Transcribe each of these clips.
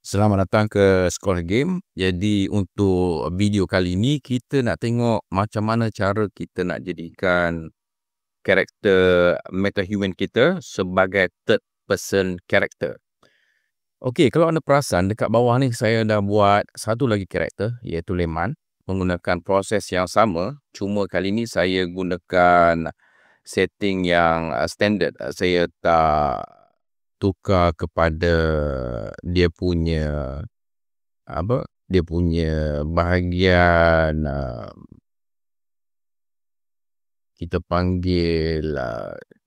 Selamat datang ke Sekolah Game. Jadi untuk video kali ni kita nak tengok macam mana cara kita nak jadikan karakter metahuman kita sebagai third person character. Okey, kalau anda perasan dekat bawah ni saya dah buat satu lagi karakter iaitu Leman menggunakan proses yang sama, cuma kali ni saya gunakan setting yang standard. Saya tak tukar kepada dia punya bahagian kita panggil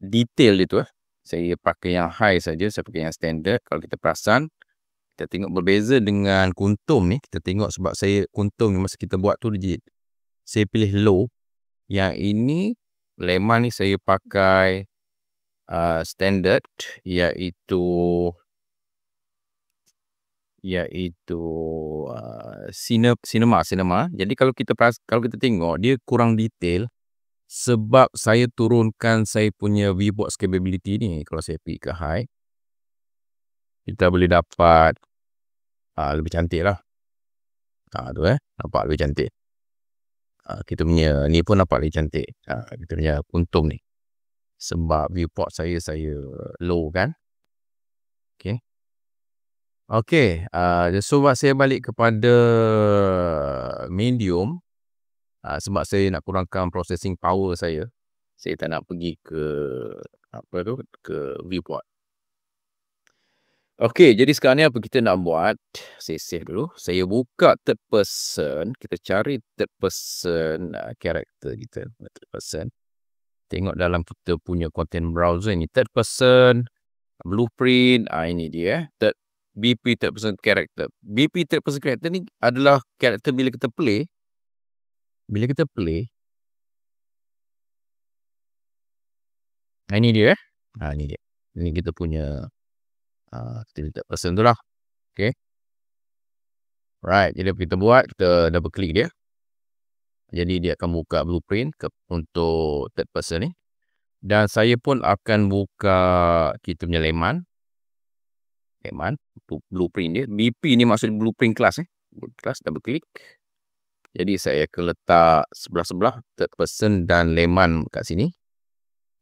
detail dia tu. Saya pakai yang high saja, saya pakai yang standard. Kalau kita perasan, kita tengok berbeza dengan kuntum ni. Kita tengok sebab saya kuntum ni masa kita buat tu saya pilih low. Yang ini Leman ni saya pakai standard iaitu cinema. Jadi kalau kita tengok dia kurang detail sebab saya turunkan saya punya viewport scalability ni. Kalau saya pergi ke high, kita boleh dapat lebih cantik lah. Tu nampak lebih cantik. Kita punya ni pun nampak lebih cantik. Kita punya kuntum ni sebab viewport saya low kan. Okay, so saya balik kepada medium sebab saya nak kurangkan processing power saya. Saya tak nak pergi ke viewport. Okay, jadi sekarang ni apa kita nak buat? Saya save dulu. Saya buka third person. Kita cari third person character kita. Third person. Tengok dalam kita punya content browser ni. Third person blueprint. Ini dia. BP third person character. BP third person character ni adalah karakter bila kita play. Ini dia. Ini dia. Ini kita punya third person tu lah. Okay. Right. Jadi apa kita buat? Kita double click dia. Jadi dia akan buka blueprint untuk third person ni. Dan saya pun akan buka kita punya Leman, blueprint dia. BP ni maksud blueprint kelas kelas, double click. Jadi saya akan letak sebelah-sebelah third person dan Leman kat sini.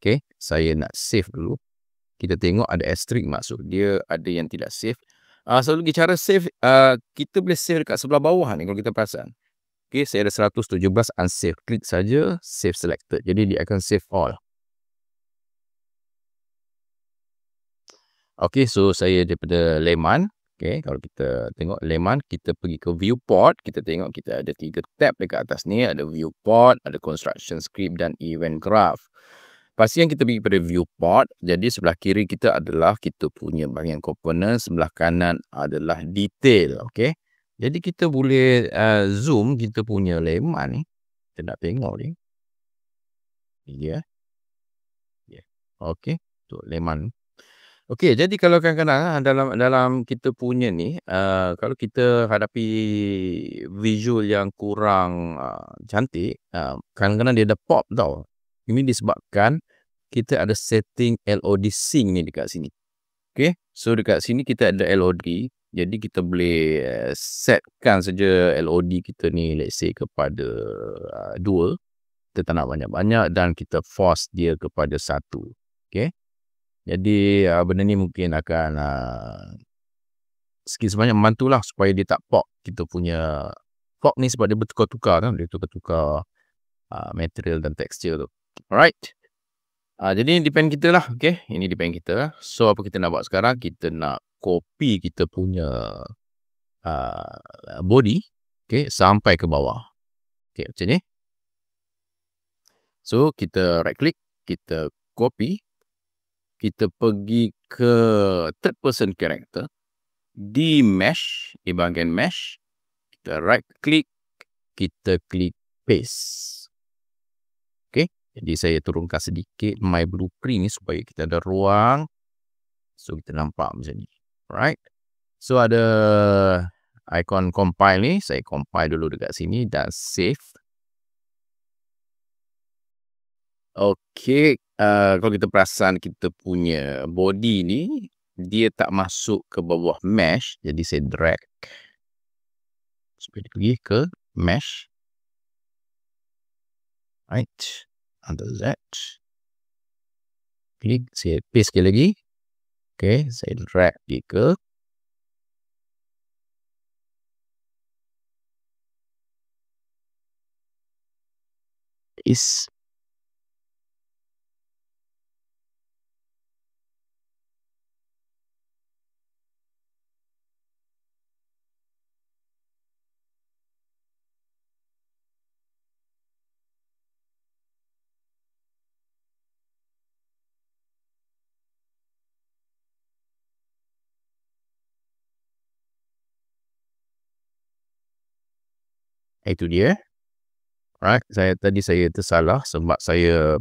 Okay, saya nak save dulu. Kita tengok ada asterisk maksud dia ada yang tidak save. Satu lagi cara save, kita boleh save dekat sebelah bawah ni kalau kita perasan. Okay, saya ada 117 unsave. Klik saja save selected. Jadi dia akan save all. Okay, so saya daripada Leman. Okay, kalau kita tengok Leman, kita pergi ke viewport. Kita tengok kita ada 3 tab dekat atas ni. Ada viewport, ada construction script dan event graph. Pastikan kita pergi pada viewport. Jadi sebelah kiri kita adalah kita punya bahagian component. Sebelah kanan adalah detail. Okay, jadi kita boleh zoom kita punya Leman ni. Kita nak tengok ni. Ini dia. Okay, tu Leman. Okey, jadi kalau kadang-kadang dalam kita punya ni, kalau kita hadapi visual yang kurang cantik, kadang-kadang dia ada pop tau. Ini disebabkan kita ada setting LOD sync ni dekat sini. Okey, so dekat sini kita ada LOD. Jadi kita boleh setkan saja LOD kita ni, let's say kepada 2. Kita tak nak banyak-banyak dan kita force dia kepada 1. Okey. Jadi benda ni mungkin akan sikit sebanyak membantulah supaya dia tak pop kita punya pop ni sebab dia bertukar-tukar kan, dia tukar-tukar material dan tekstur tu. Alright. Jadi ini depend kita lah. Okay, ini depend kita. So apa kita nak buat sekarang? Kita nak copy kita punya body, okay, sampai ke bawah. Okay, macam ni. So kita right click, kita copy. Kita pergi ke third person character di mesh, di bahagian mesh, kita right click, kita klik paste. Okay, jadi saya turunkan sedikit my blueprint ni supaya kita ada ruang, so kita nampak macam ni. Alright, so ada icon compile ni, saya compile dulu dekat sini dan save. Okay, kalau kita perasan kita punya body ni dia tak masuk ke bawah mesh, jadi saya drag supaya dia pergi ke mesh. Right, under that. Klik, saya paste sekali lagi. Okay, saya drag pergi ke paste. Itu dia. Right, tadi saya tersalah sebab saya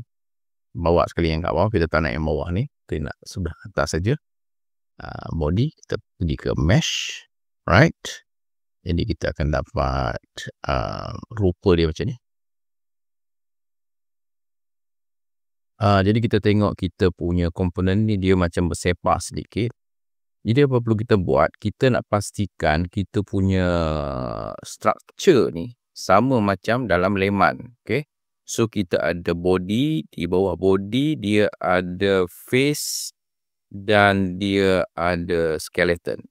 bawa sekali yang kat bawah. Kita tak nak yang bawah ni, kita nak sebelah atas saja. Body, kita pergi ke mesh. Right, jadi kita akan dapat rupa dia macam ni. Jadi kita tengok kita punya komponen ni dia macam bersepah sedikit. Jadi apa perlu kita buat? Kita nak pastikan kita punya structure ni sama macam dalam leman. Okay, so kita ada body, di bawah body dia ada face dan dia ada skeleton.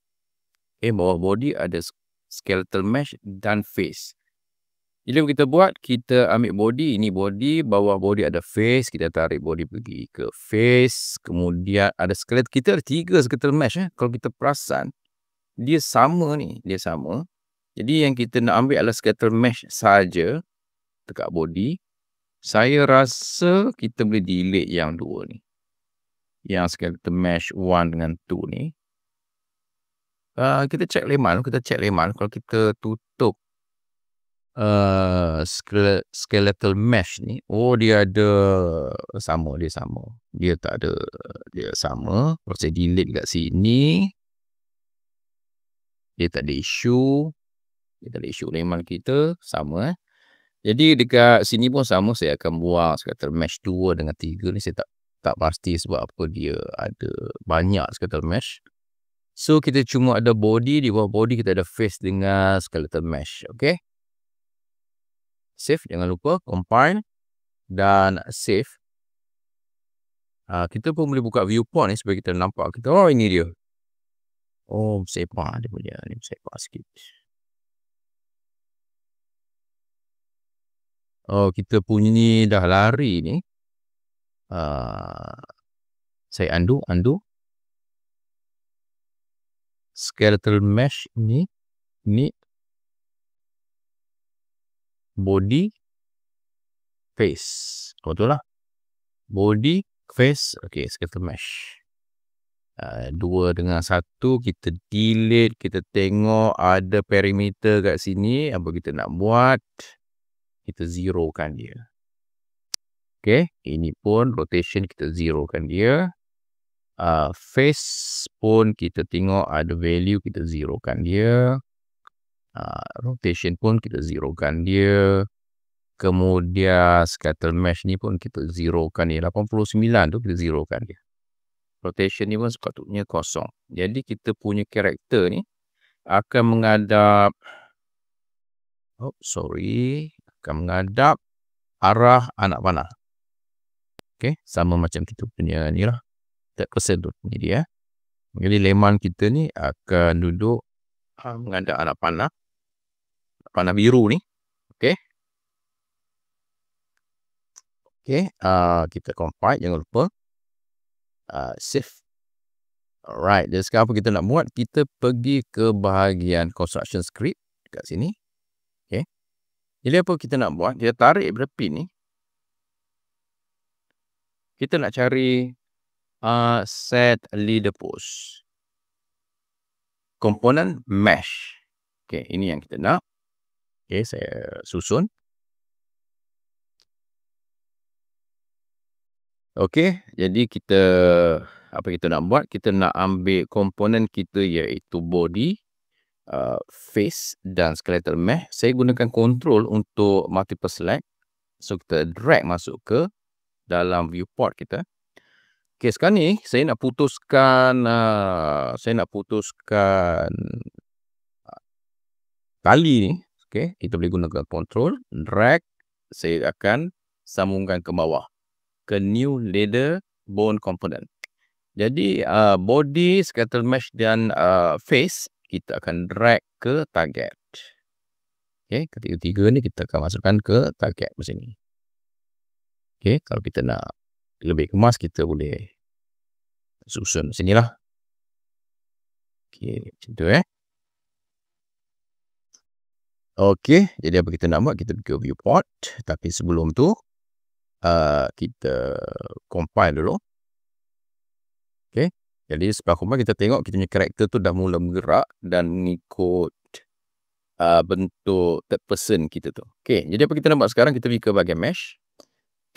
Okay, bawah body ada skeletal mesh dan face. Jadi apa kita buat, kita ambil body, ini body, bawah body ada face, kita tarik body pergi ke face, kemudian ada skeleton. Kita ada 3 skeletal mesh. Kalau kita perasan, dia sama ni, dia sama. Jadi yang kita nak ambil adalah skeletal mesh saja dekat body. Saya rasa kita boleh delete yang 2 ni. Yang skeletal mesh 1 dengan 2 ni. Kita check leman, kalau kita tutup skeletal mesh ni, dia ada sama, dia tak ada, dia sama. Kalau saya delete kat sini, dia tak ada isu leman kita sama. Jadi dekat sini pun sama, saya akan buang skeletal mesh 2 dengan 3 ni. Saya tak pasti sebab apa dia ada banyak skeletal mesh. So kita cuma ada body, di bawah body kita ada face dengan skeletal mesh. Okay, save, jangan lupa compile dan save. Kita pun boleh buka viewport ni supaya kita nampak kita, ini dia. Sepah dia punya ni, sepah sikit. Kita punya ni dah lari ni. Saya undo. Skeletal mesh ni body, face. Betul lah. Body, face. Okay, skeletal mesh. 2 dengan 1 kita delete. Kita tengok ada perimeter kat sini. Apa kita nak buat? Kita zerokan dia. Okay, ini pun rotation kita zerokan dia. Face pun kita tengok ada value, kita zerokan dia. Rotation pun kita zerokan dia. Kemudian skeletal mesh ni pun kita zerokan dia. 89 tu kita zerokan dia. Rotation ni pun sepatutnya kosong. Jadi kita punya karakter ni akan menghadap menghadap arah anak panah. Okay, sama macam kita punya ni lah. Third person tu, ni dia. Jadi leman kita ni akan duduk menghadap anak panah biru ni. Okay. Okay, kita compile, jangan lupa. Save. Alright, jadi sekarang apa kita nak buat? Kita pergi ke bahagian construction script dekat sini. Okay. Jadi apa kita nak buat? Kita tarik daripada pin ni. Kita nak cari set leader post. Komponen mesh. Okay, ini yang kita nak. Okay, saya susun. Okay, jadi apa kita nak buat? Kita nak ambil komponen kita iaitu body, face dan skeletal mesh. Saya gunakan control untuk multiple select. So kita drag masuk ke dalam viewport kita. Okey, sekarang ni saya nak putuskan, tali ni, okey, kita boleh gunakan control, drag, saya akan sambungkan ke bawah, ke new ladder bone component. Jadi, body, skeletal mesh dan, face, kita akan drag ke target. Okey, ketiga-tiga ni kita akan masukkan ke target macam ni. Okey, kalau kita nak lebih kemas, kita boleh susun macam ni lah. Okey, macam tu Okey, jadi apa kita nak buat, kita pergi ke viewport. Tapi sebelum tu, kita compile dulu. Okey, jadi setelah compile kita tengok kita punya karakter tu dah mula bergerak dan mengikut bentuk third person kita tu. Okey, jadi apa kita nak buat sekarang, kita pergi ke bahagian mesh.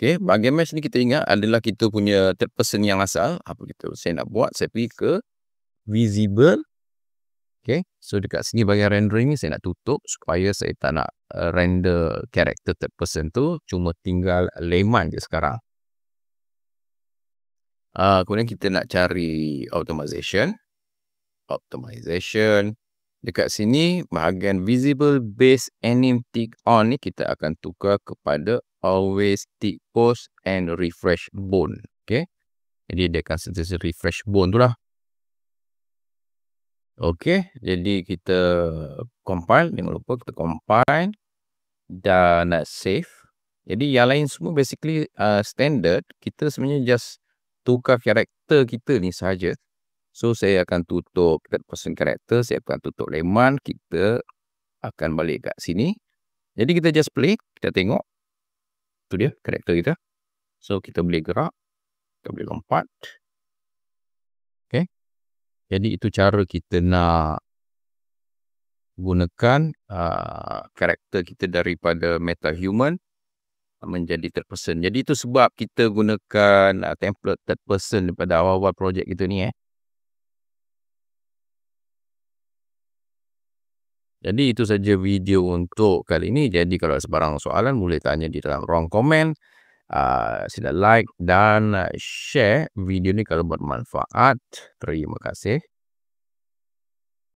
Okey, bahagian mesh ni kita ingat adalah kita punya third person yang asal. Apa saya nak buat, saya pergi ke visible. Okey, so dekat sini bahagian rendering ni saya nak tutup supaya saya tak nak render karakter third person tu, cuma tinggal layman je sekarang. Kemudian kita nak cari optimization. Dekat sini bahagian visible base anim tick on ni kita akan tukar kepada always tick pose and refresh bone. Okey, jadi dia akan sentiasa refresh bone tu lah. Okey, jadi kita compile, jangan lupa kita compile dan save. Jadi yang lain semua basically standard. Kita sebenarnya just tukar karakter kita ni sahaja. So saya akan tutup third person karakter, saya akan tutup layman, kita akan balik kat sini. Jadi kita just play, kita tengok. Tu dia karakter kita. So kita boleh gerak, kita boleh lompat. Okey. Jadi itu cara kita nak gunakan karakter kita daripada metahuman menjadi third person. Jadi itu sebab kita gunakan template third person daripada awal-awal projek kita ni. Jadi itu saja video untuk kali ini. Jadi kalau ada sebarang soalan boleh tanya di dalam ruang komen. Sila like dan share video ni kalau bermanfaat. Terima kasih.